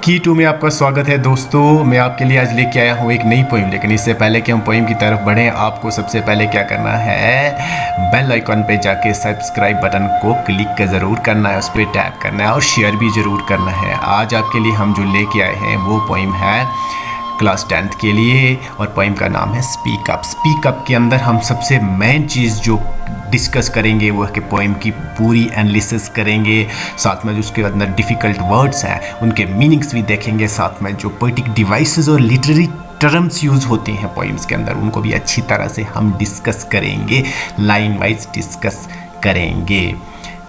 की टू में आपका स्वागत है दोस्तों। मैं आपके लिए आज लेके आया हूँ एक नई पोइम। लेकिन इससे पहले कि हम पोइम की तरफ बढ़ें, आपको सबसे पहले क्या करना है, बेल आइकॉन पे जाके सब्सक्राइब बटन को क्लिक ज़रूर करना है, उस पर टैप करना है और शेयर भी ज़रूर करना है। आज आपके लिए हम जो लेके आए हैं वो पोइम है क्लास 10th के लिए और पोइम का नाम है स्पीक अप। स्पीक अप के अंदर हम सबसे मेन चीज़ जो डिस्कस करेंगे वो है कि पोइम की पूरी एनालिसिस करेंगे, साथ में जो उसके अंदर डिफ़िकल्ट वर्ड्स हैं उनके मीनिंग्स भी देखेंगे, साथ में जो पोइटिक डिवाइसेस और लिटरेरी टर्म्स यूज़ होते हैं पोइम्स के अंदर उनको भी अच्छी तरह से हम डिस्कस करेंगे, लाइन वाइज डिस्कस करेंगे।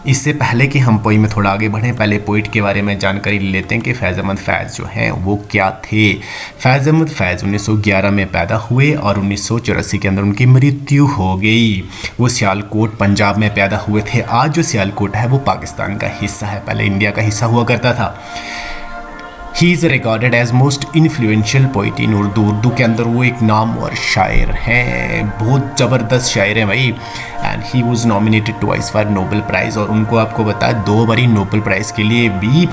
इससे पहले कि हम पोइम में थोड़ा आगे बढ़ें, पहले पोइट के बारे में जानकारी ले लेते हैं कि फैज़ अहमद फैज़ जो हैं वो क्या थे। फैज़ अहमद फैज़ 1911 में पैदा हुए और 1984 के अंदर उनकी मृत्यु हो गई। वो सियालकोट पंजाब में पैदा हुए थे। आज जो सियालकोट है वो पाकिस्तान का हिस्सा है, पहले इंडिया का हिस्सा हुआ करता था। He is recorded as most influential poet in Urdu. Urdu के अंदर वो एक नामवर शायर हैं, बहुत ज़बरदस्त शायर हैं भाई। And he was nominated twice for Nobel prize, और उनको आपको बताया 2 बारी नोबेल प्राइज़ के लिए भी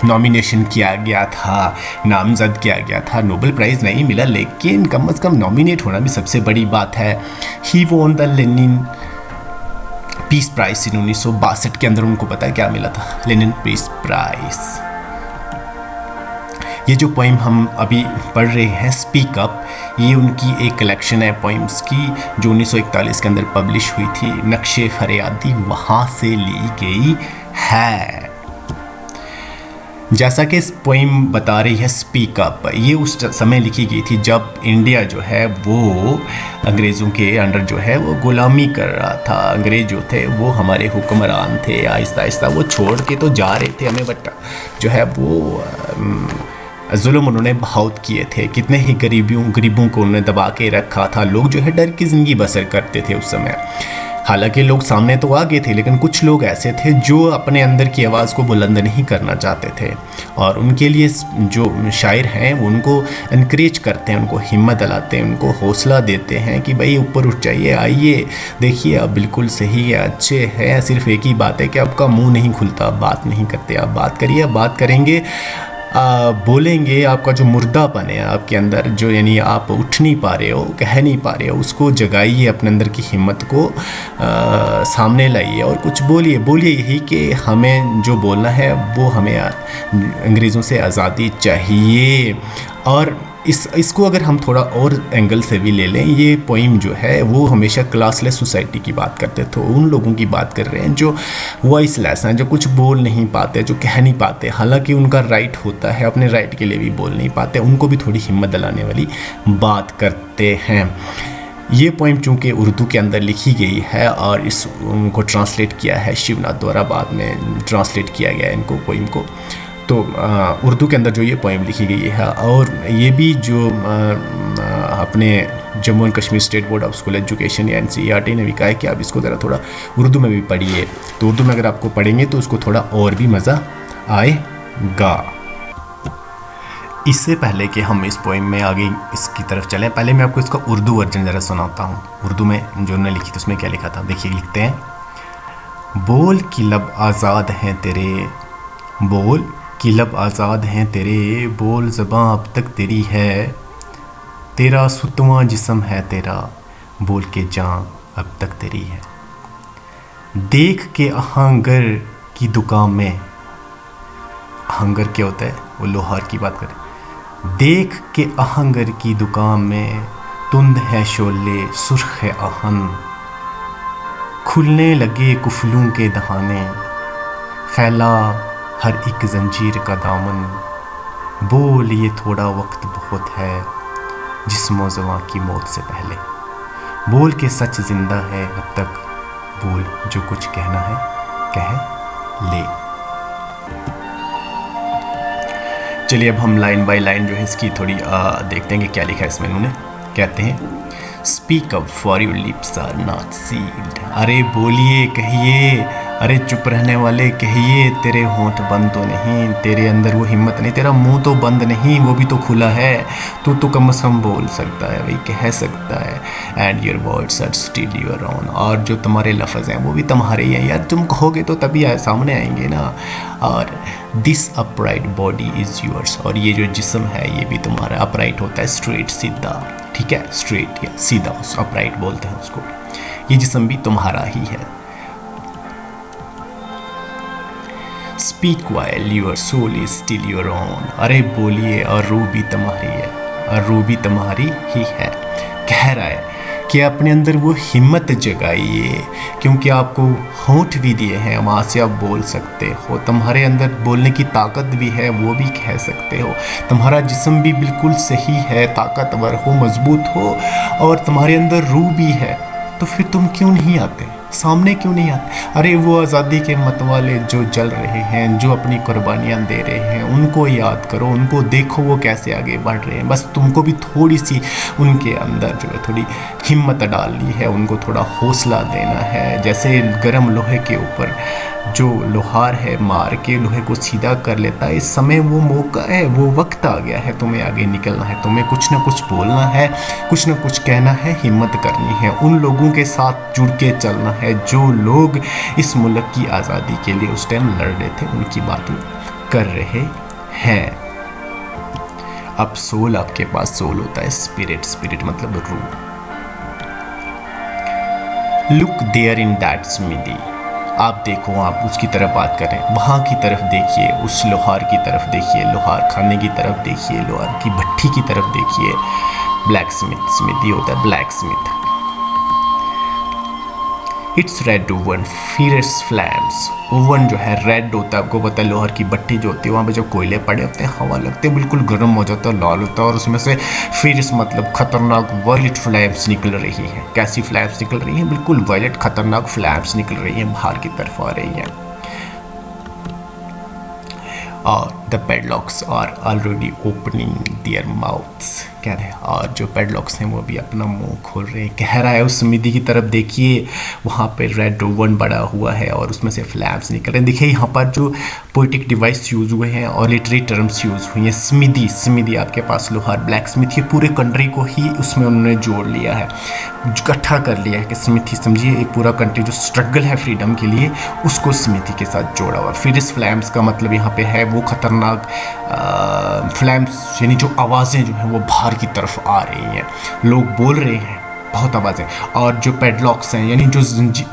नॉमिनेशन किया गया था, नामजद किया गया था। नोबेल प्राइज़ नहीं मिला लेकिन कम से कम नॉमिनेट होना भी सबसे बड़ी बात है। He won the Lenin peace prize in 1962 के अंदर उनको पता है क्या मिला था, लेनिन पीस प्राइज़। ये जो पोइम हम अभी पढ़ रहे हैं स्पीक अप, ये उनकी एक कलेक्शन है पोइम्स की जो 1941 के अंदर पब्लिश हुई थी। नक्शे फरियादी वहाँ से ली गई है। जैसा कि इस पोइम बता रही है स्पीक अप, ये उस समय लिखी गई थी जब इंडिया जो है वो अंग्रेज़ों के अंडर जो है वो गुलामी कर रहा था। अंग्रेज़ जो थे वो हमारे हुक्मरान थे, आहिस्ता आहिस्ता वो छोड़ के तो जा रहे थे हमें, बट जो है वो जुल्म उन्होंने बहुत किए थे। कितने ही गरीबों को उन्होंने दबा के रखा था। लोग जो है डर की ज़िंदगी बसर करते थे उस समय। हालांकि लोग सामने तो आ गए थे लेकिन कुछ लोग ऐसे थे जो अपने अंदर की आवाज़ को बुलंद नहीं करना चाहते थे, और उनके लिए जो शायर हैं वो उनको इनक्रेज करते हैं, उनको हिम्मत दिलाते हैं, उनको हौसला देते हैं कि भाई ऊपर उठ जाइए, आइए, देखिए आप बिल्कुल सही है, अच्छे हैं। सिर्फ एक ही बात है कि आपका मुँह नहीं खुलता, बात नहीं करते। आप बात करिए, बात करेंगे, बोलेंगे। आपका जो मुर्दापन है आपके अंदर, जो यानी आप उठ नहीं पा रहे हो, कह नहीं पा रहे हो, उसको जगाइए, अपने अंदर की हिम्मत को सामने लाइए और कुछ बोलिए यही कि हमें जो बोलना है वो हमें अंग्रेज़ों से आज़ादी चाहिए। और इसको अगर हम थोड़ा और एंगल से भी ले लें, ये पोइम जो है वो हमेशा क्लासलेस सोसाइटी की बात करते थे। उन लोगों की बात कर रहे हैं जो वॉइसलेस हैं, जो कुछ बोल नहीं पाते, जो कह नहीं पाते। हालांकि उनका राइट होता है, अपने राइट के लिए भी बोल नहीं पाते, उनको भी थोड़ी हिम्मत दिलाने वाली बात करते हैं। ये पोइम चूँकि उर्दू के अंदर लिखी गई है और उनको ट्रांसलेट किया है शिवनाथ द्वारा, बाद में ट्रांसलेट किया गया है इनको पोइम को। तो उर्दू के अंदर जो ये पोइम लिखी गई है, और ये भी जो अपने Jammu and Kashmir state board of school education या NCERT ने भी कहा है कि आप इसको ज़रा थोड़ा उर्दू में भी पढ़िए। तो उर्दू में अगर आपको पढ़ेंगे तो उसको थोड़ा और भी मज़ा आएगा। इससे पहले कि हम इस पोइम में आगे इसकी तरफ चलें, पहले मैं आपको इसका उर्दू वर्जन ज़रा सुनाता हूँ। उर्दू में जो उन्होंने लिखी थी उसमें क्या लिखा था, देखिए लिखते हैं। बोल की लब आज़ाद हैं तेरे, बोल कि लब आज़ाद हैं तेरे, बोल ज़बां अब तक तेरी है, तेरा सुतवां जिस्म है तेरा, बोल के जान अब तक तेरी है। देख के आहंगर की दुकान में, आहंगर क्या होता है, वो लोहार की बात करें। देख के आहंगर की दुकान में, तुंद है शोले सुर्ख है आहन, खुलने लगे कुफलों के दहाने, फैला हर एक जंजीर का दामन, बोल ये थोड़ा वक्त बहुत है, जिस्मो ज़बां की मौत से पहले, बोल के सच जिंदा है अब तक, बोल जो कुछ कहना है कह ले। चलिए अब हम लाइन बाय लाइन जो है इसकी थोड़ी देखते हैं कि क्या लिखा है इसमें इन्होंने। कहते हैं speak up for your lips are not sealed. अरे बोलिए, कहिए, अरे चुप रहने वाले कहिए, तेरे होंठ बंद तो नहीं, तेरे अंदर वो हिम्मत नहीं, तेरा मुंह तो बंद नहीं, वो भी तो खुला है। तू तो कम से कम बोल सकता है, वही कह सकता है। And your words are still your own, और जो तुम्हारे लफ्ज़ हैं वो भी तुम्हारे ही हैं यार, तुम कहोगे तो तभी सामने आएंगे ना। और this upright body is yours, और ये जो जिस्म है ये भी तुम्हारा। अपराइट होता है स्ट्रेट, सीधा, ठीक है, स्ट्रेट या सीधा, अपराइट बोलते हैं उसको। ये जिस्म भी तुम्हारा ही है। Speak while your soul is still your own, अरे बोलिए और रूह भी तुम्हारी है, और रूह भी तुम्हारी ही है। कह रहा है कि अपने अंदर वो हिम्मत जगाइए, क्योंकि आपको होंठ भी दिए हैं, वहाँ से आप बोल सकते हो। तुम्हारे अंदर बोलने की ताकत भी है, वो भी कह सकते हो। तुम्हारा जिस्म भी बिल्कुल सही है, ताकतवर हो, मजबूत हो, और तुम्हारे अंदर रूह भी है। तो फिर तुम क्यों नहीं आते सामने, क्यों नहीं आते? अरे वो आज़ादी के मतवाले जो जल रहे हैं, जो अपनी कुर्बानियाँ दे रहे हैं, उनको याद करो, उनको देखो वो कैसे आगे बढ़ रहे हैं। बस तुमको भी थोड़ी सी उनके अंदर जो है थोड़ी हिम्मत डालनी है, उनको थोड़ा हौसला देना है। जैसे गर्म लोहे के ऊपर जो लोहार है मार के लोहे को सीधा कर लेता है, इस समय वो मौका है, वो वक्त आ गया है, तुम्हें आगे निकलना है, तुम्हें कुछ ना कुछ बोलना है, कुछ ना कुछ कहना है, हिम्मत करनी है। उन लोगों के साथ जुड़ के चलना है जो लोग इस मुल्क की आज़ादी के लिए उस टाइम लड़ रहे थे, उनकी बातें कर रहे हैं। अब सोल, आपके पास सोल होता है स्पिरिट, स्पिरिट मतलब रूह। लुक देयर इन दैट स्मिदी, आप देखो, आप उसकी तरफ बात करें, वहाँ की तरफ देखिए, उस लोहार की तरफ देखिए, लोहार खाने की तरफ देखिए, लोहार की भट्टी की तरफ देखिए। ब्लैक स्मिथ, स्मिथी होता है blacksmith. It's red oven fierce flames, oven जो है रेड होता है, आपको पता है। लोहार की भट्टी जो होती है, वहाँ पे जब कोयले पड़े होते हैं, हवा लगते हैं, बिल्कुल गर्म हो जाता है, लाल होता है, और उसमें से फियर्स मतलब खतरनाक वायलेट फ्लैम्स निकल रही हैं। कैसी फ्लैम्स निकल रही हैं? बिल्कुल वायलेट खतरनाक फ्लैम्स निकल रही हैं, बाहर की तरफ आ रही हैं। और the padlocks are already opening their mouths, कह रहे हैं, और जो पेडलॉक्स हैं वो भी अपना मुंह खोल रहे हैं। कह रहा है उस स्मिदी की तरफ देखिए, वहाँ पे रेड ओवन बड़ा हुआ है और उसमें से फ्लैम्स निकल रहे हैं। देखिए यहाँ पर जो पोइटिक डिवाइस यूज़ हुए हैं और लिटरेरी टर्म्स यूज़ हुई हैं। स्मिदी, स्मिदी आपके पास लोहार, ब्लैक स्मिथ, ये पूरे कंट्री को ही उसमें उन्होंने जोड़ लिया है, इकट्ठा कर लिया है कि स्मिथी, समझिए एक पूरा कंट्री जो स्ट्रगल है फ्रीडम के लिए, उसको स्मिथी के साथ जोड़ा हुआ। फिर इस फ्लैम्स का मतलब यहाँ पे है वो खतरनाक फ्लैम्स, यानी जो आवाज़ें जो हैं वो बाहर की तरफ आ रही हैं, लोग बोल रहे हैं, बहुत आवाज़ें। और जो पेडलॉक्स हैं, यानी जो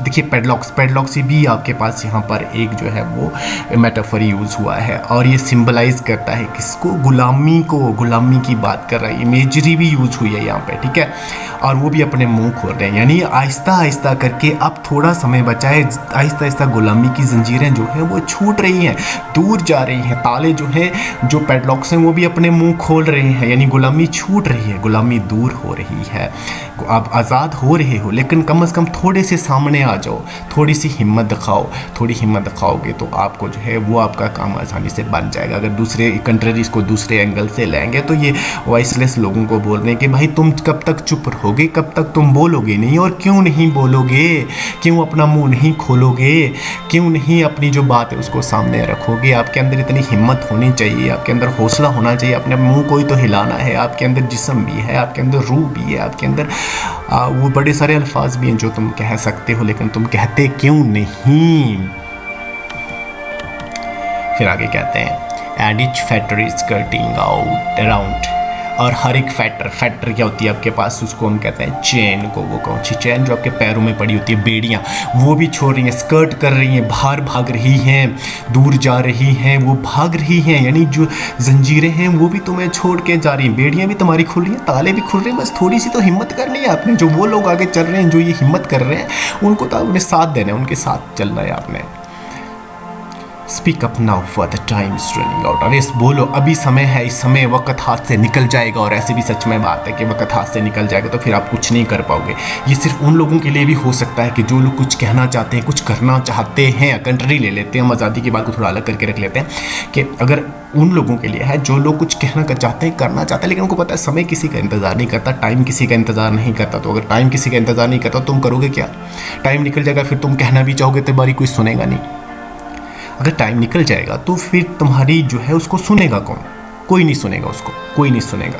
देखिए पेडलॉक्स भी आपके पास यहाँ पर एक जो है वो मेटाफर यूज़ हुआ है, और ये सिंबलाइज करता है किसको? गुलामी को, गुलामी की बात कर रहा है। इमेजरी भी यूज़ हुई है यहाँ पे, ठीक है। और वो भी अपने मुंह खोल रहे हैं, यानी आहिस्ता आहिस्ता करके अब थोड़ा समय बचा है, आहिस्ता आहिस्ता गुलामी की जंजीरें जो हैं वो छूट रही हैं, दूर जा रही हैं। ताले जो हैं, जो पेडलॉक्स हैं, वो भी अपने मुंह खोल रहे हैं, यानी गुलामी छूट रही है, गुलामी दूर हो रही है, आप आज़ाद हो रहे हो। लेकिन कम से कम थोड़े से सामने आ जाओ, थोड़ी सी हिम्मत दिखाओ। थोड़ी हिम्मत दिखाओगे तो आपको जो है वो आपका काम आसानी से बन जाएगा। अगर दूसरे कंट्रीज को दूसरे एंगल से लेंगे तो ये वॉइसलेस लोगों को बोल रहे हैं कि भाई तुम कब तक चुप रहोगे, कब तक तुम बोलोगे नहीं, और क्यों नहीं बोलोगे, क्यों अपना मुंह नहीं खोलोगे, क्यों नहीं अपनी जो बात है उसको सामने रखोगे। आपके अंदर इतनी हिम्मत होनी चाहिए, आपके अंदर हौसला होना चाहिए, अपने मुंह को ही तो हिलाना है। आपके अंदर जिस्म भी है, आपके अंदर रूह भी है, आपके अंदर वो बड़े सारे अल्फाज भी हैं जो तुम कह सकते हो, लेकिन तुम कहते क्यों नहीं? फिर आगे कहते हैं and each factor is cutting out around, और हर एक फैक्टर क्या होती है आपके पास, उसको हम कहते हैं चेन को। वो कौन सी चेन? जो आपके पैरों में पड़ी होती है, बेड़ियाँ, वो भी छोड़ रही हैं, स्कर्ट कर रही हैं, बाहर भाग रही हैं, दूर जा रही हैं, वो भाग रही हैं, यानी जो जंजीरें हैं वो भी तुम्हें छोड़ के जा रही हैं, बेड़ियाँ भी तुम्हारी खुल रही हैं, ताले भी खुल रहे हैं। बस थोड़ी सी तो हिम्मत करनी है आपने। जो वो लोग आगे चल रहे हैं, जो ये हिम्मत कर रहे हैं, उनको तो उन्हें साथ देना है, उनके साथ चलना है आपने। Speak up now for the time is running out. अरे बोलो, अभी समय है, इस समय वक्त हाथ से निकल जाएगा। और ऐसे भी सच में बात है कि वक्त हाथ से निकल जाएगा तो फिर आप कुछ नहीं कर पाओगे। ये सिर्फ उन लोगों के लिए भी हो सकता है कि जो लोग कुछ कहना चाहते हैं, कुछ करना चाहते हैं। कंट्री ले लेते हैं, हम आज़ादी की बात को थोड़ा अलग करके रख लेते हैं कि अगर उन लोगों के लिए है जो लोग कुछ कहना चाहते हैं, करना चाहते हैं, लेकिन उनको पता है समय किसी का इंतज़ार नहीं करता, टाइम किसी का इंतज़ार नहीं करता। तो अगर टाइम किसी का इंतज़ार नहीं करता तो तुम करोगे क्या? टाइम निकल जाएगा, फिर तुम कहना भी चाहोगे तो बारी कोई सुनेगा नहीं। अगर टाइम निकल जाएगा तो फिर तुम्हारी जो है उसको सुनेगा कौन? कोई नहीं सुनेगा उसको, कोई नहीं सुनेगा।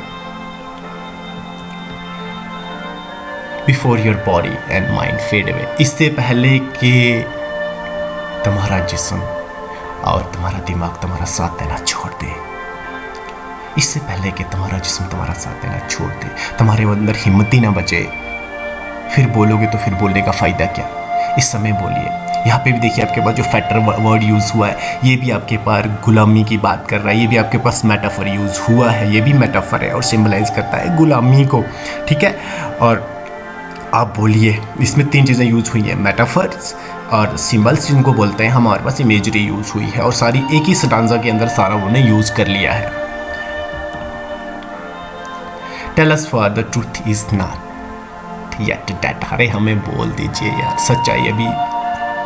Before your body and mind fade away, इससे पहले कि तुम्हारा जिस्म और तुम्हारा दिमाग तुम्हारा साथ देना छोड़ दे, इससे पहले कि तुम्हारा जिस्म तुम्हारा साथ देना छोड़ दे, तुम्हारे अंदर हिम्मत ही ना बचे, फिर बोलोगे तो फिर बोलने का फ़ायदा क्या? इस समय बोलिए। यहाँ पे भी देखिए आपके पास जो फैक्टर वर्ड यूज़ हुआ है, ये भी आपके पास गुलामी की बात कर रहा है। ये भी आपके पास मेटाफर यूज़ हुआ है, ये भी मेटाफर है और सिंबलाइज करता है गुलामी को, ठीक है। और आप बोलिए, इसमें 3 चीज़ें यूज़ हुई हैं, मेटाफर्स और सिंबल्स जिनको बोलते हैं, हमारे पास इमेजरी यूज़ हुई है और सारी एक ही स्टांजा के अंदर सारा उन्हें यूज़ कर लिया है। Tell us for the truth is not yet dead. अरे हमें बोल दीजिए यार, सच्चाई अभी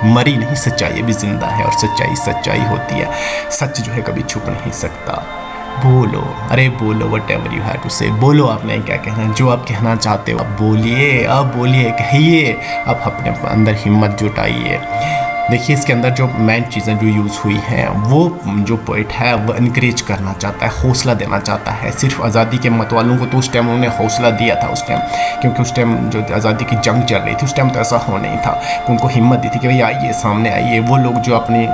मरी नहीं, सच्चाई अभी जिंदा है और सच्चाई सच्चाई होती है। सच जो है कभी छुप नहीं सकता। बोलो, अरे बोलो, whatever you have to say. बोलो आपने क्या कहना है, जो आप कहना चाहते हो आप बोलिए, आप बोलिए, कहिए, आप अपने अंदर हिम्मत जुटाइए। देखिए इसके अंदर जो मेन चीज़ें जो यूज़ हुई हैं, वो जो पोइट है वो इनक्रेज करना चाहता है, हौसला देना चाहता है। सिर्फ आज़ादी के मत वालों को तो उस टाइम उन्होंने हौसला दिया था उस टाइम, क्योंकि उस टाइम जो आज़ादी की जंग चल रही थी उस टाइम तो ऐसा हो नहीं था। उनको हिम्मत दी थी कि भाई आइए, सामने आइए। वो लोग जो अपनी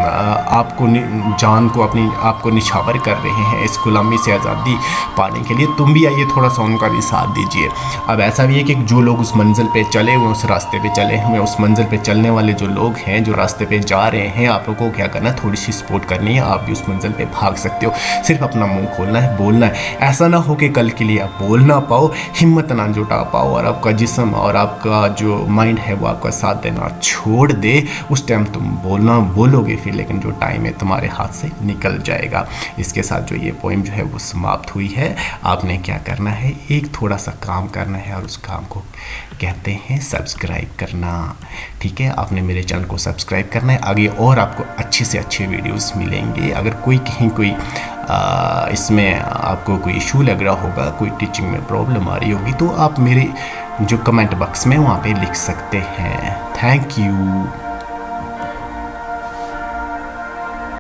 आपको जान को अपनी आपको निछावर कर रहे हैं इस गुलामी से आज़ादी पाने के लिए, तुम भी आइए, थोड़ा सा उनका भी साथ दीजिए। अब ऐसा भी है कि जो लोग उस मंजिल पे चले हुए, उस रास्ते पे चले हुए, उस मंजिल पे चलने वाले जो लोग हैं, जो रास्ते पे जा रहे हैं, आप लोगों को क्या करना है, थोड़ी सी सपोर्ट करनी है। आप भी उस मंजिल पे भाग सकते हो, सिर्फ अपना मुंह खोलना है, बोलना है। ऐसा ना हो कि कल के लिए आप बोल ना पाओ, हिम्मत ना जुटा पाओ और आपका जिस्म और आपका जो माइंड है वो आपका साथ देना छोड़ दे। उस टाइम तुम बोलोगे फिर, लेकिन जो टाइम है तुम्हारे हाथ से निकल जाएगा। इसके साथ जो ये पोइम जो है वो समाप्त हुई है। आपने क्या करना है, एक थोड़ा सा काम करना है और उस काम को कहते हैं सब्सक्राइब करना, ठीक है। आपने मेरे चैनल को सब्सक्राइब करना है, आगे और आपको अच्छे से अच्छे वीडियोस मिलेंगे। अगर कहीं कोई इसमें आपको कोई इशू लग रहा होगा, कोई टीचिंग में प्रॉब्लम आ रही होगी, तो आप मेरे जो कमेंट बॉक्स में वहाँ पे लिख सकते हैं। Thank you.